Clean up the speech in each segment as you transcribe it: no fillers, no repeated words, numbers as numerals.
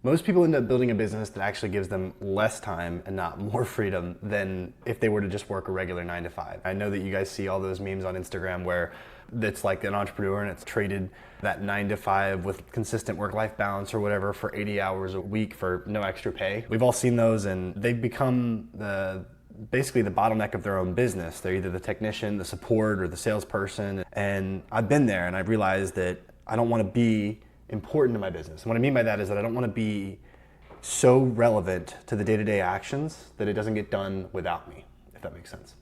Most people end up building a business that actually gives them less time and not more freedom than if they were to just work a regular 9 to 5. I know that you guys see all those memes on Instagram where it's like an entrepreneur and it's traded that 9 to 5 with consistent work-life balance or whatever for 80 hours a week for no extra pay. We've all seen those and they've become basically the bottleneck of their own business. They're either the technician, the support, or the salesperson. And I've been there and I've realized that I don't want to be important to my business. And what I mean by that is that I don't want to be so relevant to the day-to-day actions that it doesn't get done without me, if that makes sense.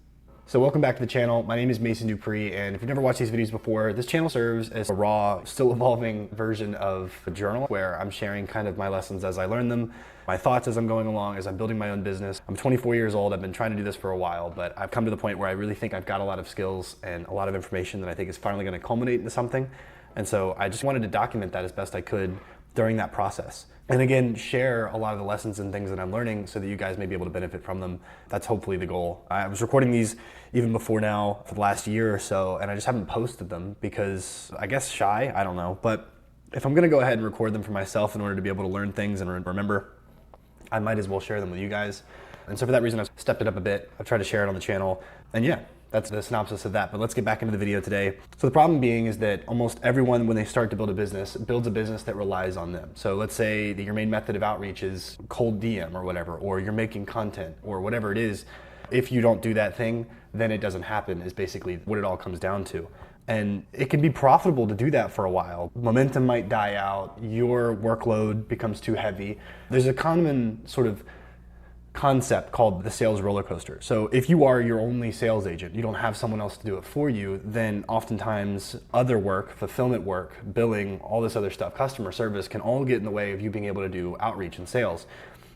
So welcome back to the channel. My name is Mason Dupree, and if you've never watched these videos before, this channel serves as a raw, still evolving version of a journal where I'm sharing kind of my lessons as I learn them, my thoughts as I'm going along, as I'm building my own business. I'm 24 years old. I've been trying to do this for a while, but I've come to the point where I really think I've got a lot of skills and a lot of information that I think is finally going to culminate into something. And so I just wanted to document that as best I could during that process. And again, share a lot of the lessons and things that I'm learning so that you guys may be able to benefit from them. That's hopefully the goal. I was recording these even before now for the last year or so, and I just haven't posted them because I guess shy, I don't know. But if I'm gonna go ahead and record them for myself in order to be able to learn things and remember, I might as well share them with you guys. And so for that reason, I've stepped it up a bit. I've tried to share it on the channel. And yeah, that's the synopsis of that, but let's get back into the video today. So the problem being is that almost everyone, when they start to build a business, builds a business that relies on them. So let's say that your main method of outreach is cold DM or whatever, or you're making content or whatever it is. If you don't do that thing, then it doesn't happen, is basically what it all comes down to. And it can be profitable to do that for a while. Momentum might die out, your workload becomes too heavy. There's a common sort of concept called the sales roller coaster. So if you are your only sales agent, you don't have someone else to do it for you, then oftentimes other work, fulfillment work, billing, all this other stuff, customer service can all get in the way of you being able to do outreach and sales.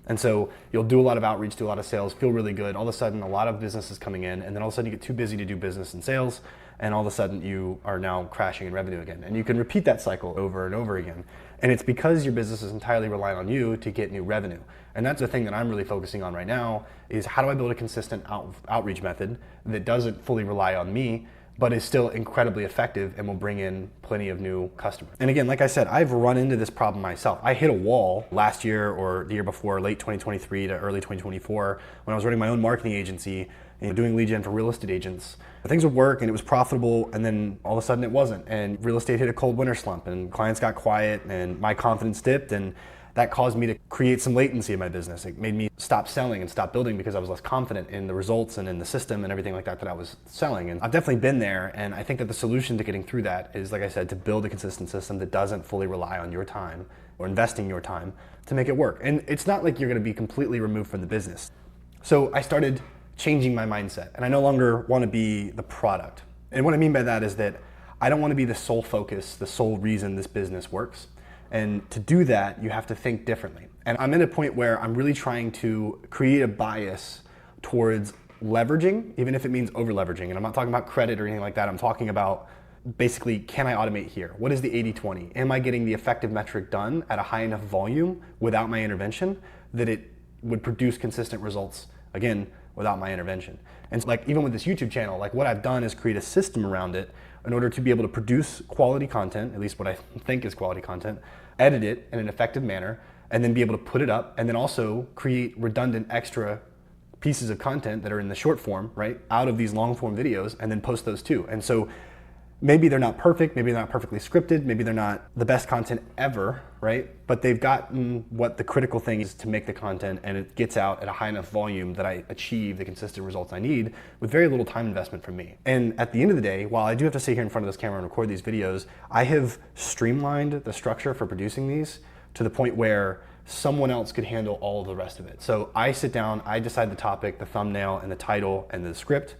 And so you'll do a lot of outreach, do a lot of sales, feel really good. All of a sudden, a lot of business is coming in, and then all of a sudden you get too busy to do business and sales, and all of a sudden you are now crashing in revenue again. And you can repeat that cycle over and over again. And it's because your business is entirely relying on you to get new revenue. And that's the thing that I'm really focusing on right now is how do I build a consistent outreach method that doesn't fully rely on me, but is still incredibly effective and will bring in plenty of new customers. And again, like I said, I've run into this problem myself. I hit a wall last year or the year before, late 2023 to early 2024, when I was running my own marketing agency and doing lead gen for real estate agents. Things would work and it was profitable, and then all of a sudden it wasn't. And real estate hit a cold winter slump and clients got quiet and my confidence dipped, and that caused me to create some latency in my business. It made me stop selling and stop building because I was less confident in the results and in the system and everything like that I was selling. And I've definitely been there, and I think that the solution to getting through that is, like I said, to build a consistent system that doesn't fully rely on your time or investing your time to make it work. And it's not like you're gonna be completely removed from the business. So I started changing my mindset, and I no longer wanna be the product. And what I mean by that is that I don't wanna be the sole focus, the sole reason this business works. And to do that, you have to think differently. And I'm at a point where I'm really trying to create a bias towards leveraging, even if it means over leveraging. And I'm not talking about credit or anything like that. I'm talking about basically, can I automate here? What is the 80-20? Am I getting the effective metric done at a high enough volume without my intervention that it would produce consistent results, again, without my intervention? And so, like, even with this YouTube channel, like, what I've done is create a system around it in order to be able to produce quality content, at least what I think is quality content, edit it in an effective manner, and then be able to put it up, and then also create redundant extra pieces of content that are in the short form, right, out of these long form videos, and then post those too. And so maybe they're not perfect, maybe they're not perfectly scripted, maybe they're not the best content ever, right? But they've gotten what the critical thing is to make the content, and it gets out at a high enough volume that I achieve the consistent results I need with very little time investment from me. And at the end of the day, while I do have to sit here in front of this camera and record these videos, I have streamlined the structure for producing these to the point where someone else could handle all of the rest of it. So I sit down, I decide the topic, the thumbnail, and the title, and the script.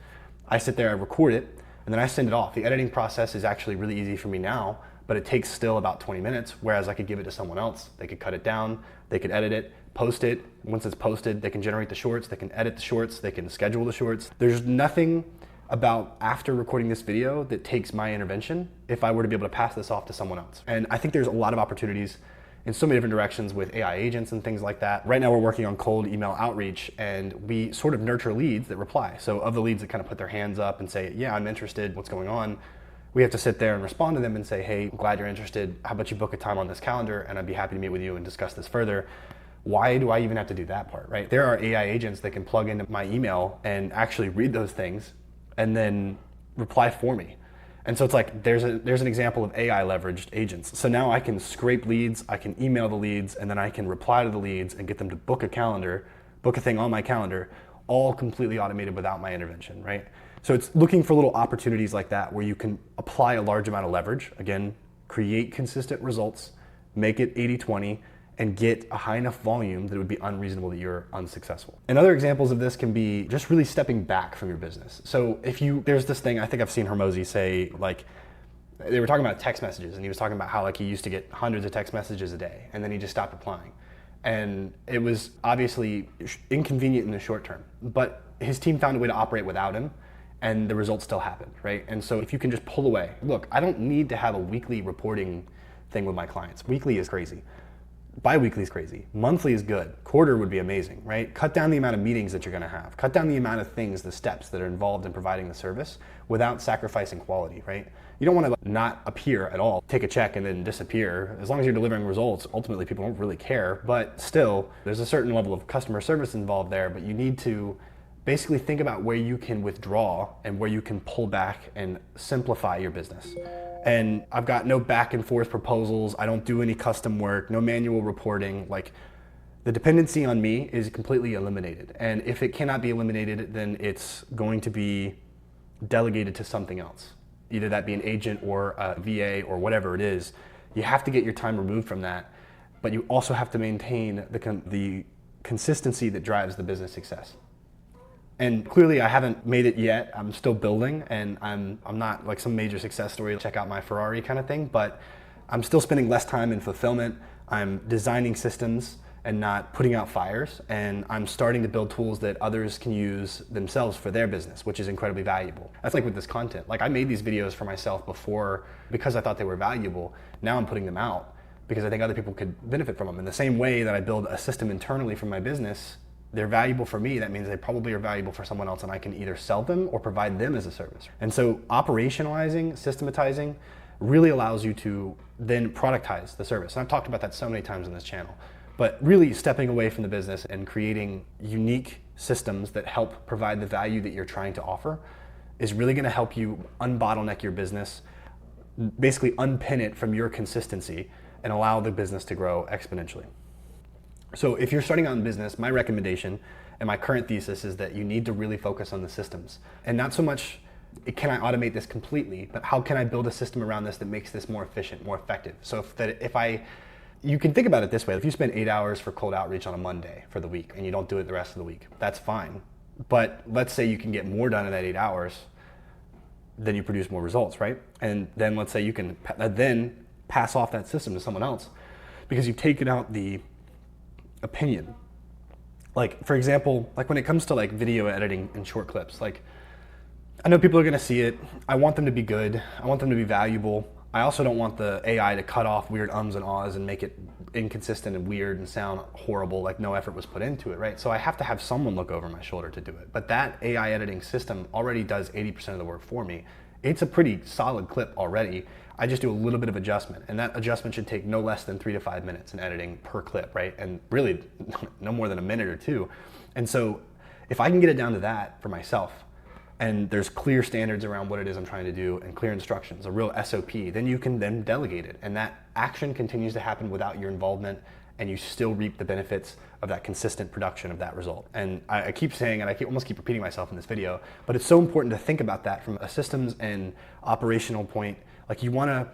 I sit there, I record it, and then I send it off. The editing process is actually really easy for me now, but it takes still about 20 minutes, whereas I could give it to someone else. They could cut it down, they could edit it, post it. Once it's posted, they can generate the shorts, they can edit the shorts, they can schedule the shorts. There's nothing about after recording this video that takes my intervention if I were to be able to pass this off to someone else. And I think there's a lot of opportunities in so many different directions with AI agents and things like that. Right now we're working on cold email outreach, and we sort of nurture leads that reply. So of the leads that kind of put their hands up and say, yeah, I'm interested, what's going on? we have to sit there and respond to them and say, hey, I'm glad you're interested. How about you book a time on this calendar and I'd be happy to meet with you and discuss this further. Why do I even have to do that part, right? There are AI agents that can plug into my email and actually read those things and then reply for me. And so it's like, there's an example of AI leveraged agents. So now I can scrape leads, I can email the leads, and then I can reply to the leads and get them to book a thing on my calendar, all completely automated without my intervention, right? So it's looking for little opportunities like that where you can apply a large amount of leverage, again, create consistent results, make it 80-20, and get a high enough volume that it would be unreasonable that you're unsuccessful. And other examples of this can be just really stepping back from your business. So there's this thing, I think I've seen Hormozi say, like, they were talking about text messages, and he was talking about how like he used to get hundreds of text messages a day, and then he just stopped replying. And it was obviously inconvenient in the short term, but his team found a way to operate without him, and the results still happened, right? And so if you can just pull away, look, I don't need to have a weekly reporting thing with my clients. Weekly is crazy. Bi-weekly is crazy. Monthly is good. Quarter would be amazing, right? Cut down the amount of meetings that you're gonna have. Cut down the amount of things, the steps that are involved in providing the service without sacrificing quality, right? You don't wanna not appear at all, take a check and then disappear. As long as you're delivering results, ultimately people don't really care, but still, there's a certain level of customer service involved there, but you need to basically think about where you can withdraw and where you can pull back and simplify your business. And I've got no back and forth proposals. I don't do any custom work, no manual reporting. Like, the dependency on me is completely eliminated. And if it cannot be eliminated, then it's going to be delegated to something else. Either that be an agent or a VA or whatever it is. You have to get your time removed from that, but you also have to maintain the consistency that drives the business success. And clearly I haven't made it yet. I'm still building, and I'm not like some major success story, check out my Ferrari kind of thing, but I'm still spending less time in fulfillment. I'm designing systems and not putting out fires, and I'm starting to build tools that others can use themselves for their business, which is incredibly valuable. That's like with this content. Like, I made these videos for myself before because I thought they were valuable. Now I'm putting them out because I think other people could benefit from them. In the same way that I build a system internally for my business, they're valuable for me. That means they probably are valuable for someone else, and I can either sell them or provide them as a service. And so operationalizing, systematizing really allows you to then productize the service. And I've talked about that so many times on this channel, but really stepping away from the business and creating unique systems that help provide the value that you're trying to offer is really gonna help you unbottleneck your business, basically unpin it from your consistency, and allow the business to grow exponentially. So if you're starting out in business, my recommendation and my current thesis is that you need to really focus on the systems. And not so much, can I automate this completely, but how can I build a system around this that makes this more efficient, more effective? So you can think about it this way. If you spend 8 hours for cold outreach on a Monday for the week and you don't do it the rest of the week, that's fine. But let's say you can get more done in that 8 hours, then you produce more results, right? And then let's say you can then pass off that system to someone else because you've taken out the opinion. Like, for example, like when it comes to like video editing and short clips, like, I know people are gonna see it. I want them to be good. I want them to be valuable. I also don't want the AI to cut off weird ums and ahs and make it inconsistent and weird and sound horrible, like no effort was put into it, right? So I have to have someone look over my shoulder to do it. But that AI editing system already does 80% of the work for me. It's a pretty solid clip already. I just do a little bit of adjustment, and that adjustment should take no less than 3 to 5 minutes in editing per clip, right? And really no more than a minute or two. And so if I can get it down to that for myself, and there's clear standards around what it is I'm trying to do and clear instructions, a real SOP, then you can then delegate it. And that action continues to happen without your involvement, and you still reap the benefits of that consistent production of that result. And I keep saying, and I almost keep repeating myself in this video, but it's so important to think about that from a systems and operational point. Like, you wanna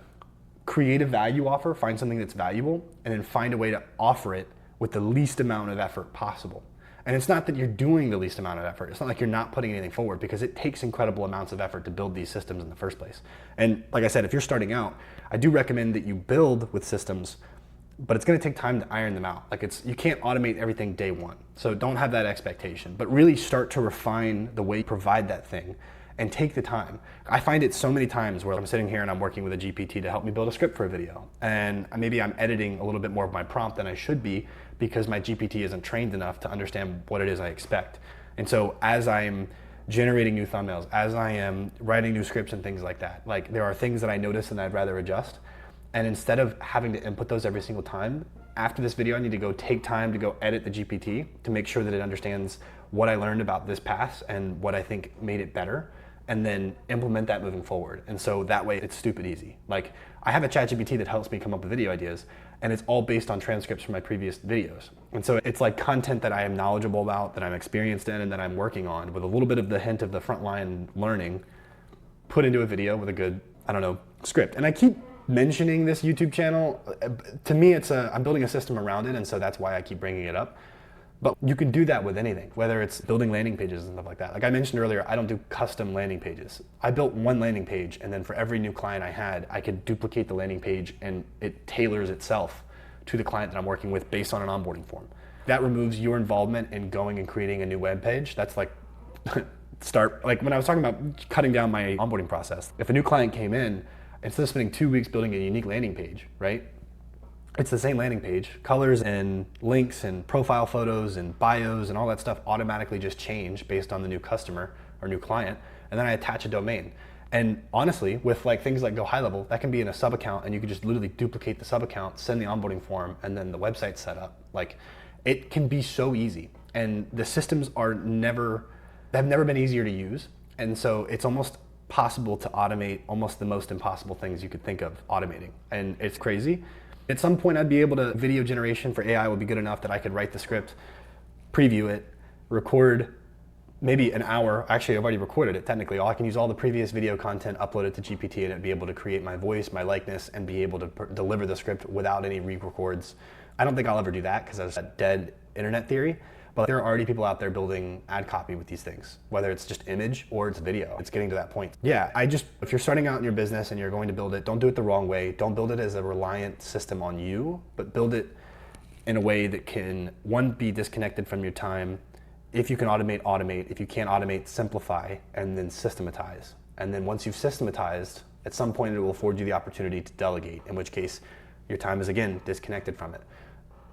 create a value offer, find something that's valuable, and then find a way to offer it with the least amount of effort possible. And it's not that you're doing the least amount of effort. It's not like you're not putting anything forward, because it takes incredible amounts of effort to build these systems in the first place. And like I said, if you're starting out, I do recommend that you build with systems, but it's gonna take time to iron them out. Like, you can't automate everything day one. So don't have that expectation, but really start to refine the way you provide that thing and take the time. I find it so many times where I'm sitting here and I'm working with a GPT to help me build a script for a video. And maybe I'm editing a little bit more of my prompt than I should be because my GPT isn't trained enough to understand what it is I expect. And so as I'm generating new thumbnails, as I am writing new scripts and things like that. Like, there are things that I notice and I'd rather adjust. And instead of having to input those every single time, after this video, I need to go take time to go edit the GPT to make sure that it understands what I learned about this pass and what I think made it better, and then implement that moving forward. And so that way it's stupid easy. Like, I have a ChatGPT that helps me come up with video ideas, and it's all based on transcripts from my previous videos. And so it's like content that I am knowledgeable about, that I'm experienced in, and that I'm working on with a little bit of the hint of the frontline learning put into a video with a good, I don't know, script. And I keep mentioning this YouTube channel. To me, I'm building a system around it, and so that's why I keep bringing it up. But you can do that with anything, whether it's building landing pages and stuff like that. Like I mentioned earlier, I don't do custom landing pages. I built one landing page, and then for every new client I had, I could duplicate the landing page, and it tailors itself to the client that I'm working with based on an onboarding form. That removes your involvement in going and creating a new web page. That's like like when I was talking about cutting down my onboarding process. If a new client came in, instead of spending 2 weeks building a unique landing page, right? It's the same landing page. Colors and links and profile photos and bios and all that stuff automatically just change based on the new customer or new client. And then I attach a domain. And honestly, with like things like Go High Level, that can be in a sub account, and you can just literally duplicate the sub account, send the onboarding form, and then the website's set up. Like, it can be so easy. And the systems have never been easier to use. And so it's almost possible to automate almost the most impossible things you could think of automating. And it's crazy. At some point, I'd be able to, video generation for AI would be good enough that I could write the script, preview it, record maybe an hour. Actually, I've already recorded it technically. I can use all the previous video content, upload it to GPT, and it'd be able to create my voice, my likeness, and be able to deliver the script without any re-records. I don't think I'll ever do that because that's a dead internet theory. But there are already people out there building ad copy with these things, whether it's just image or it's video. It's getting to that point. Yeah, if you're starting out in your business and you're going to build it, don't do it the wrong way. Don't build it as a reliant system on you, but build it in a way that can, one, be disconnected from your time. If you can automate, automate. If you can't automate, simplify, and then systematize. And then once you've systematized, at some point it will afford you the opportunity to delegate, in which case your time is, again, disconnected from it.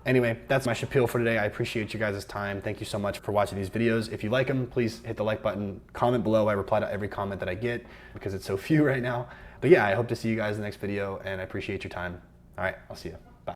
Anyway, that's my spiel for today. I appreciate you guys' time. Thank you so much for watching these videos. If you like them, please hit the like button, comment below. I reply to every comment that I get because it's so few right now. But yeah, I hope to see you guys in the next video, and I appreciate your time. All right, I'll see you.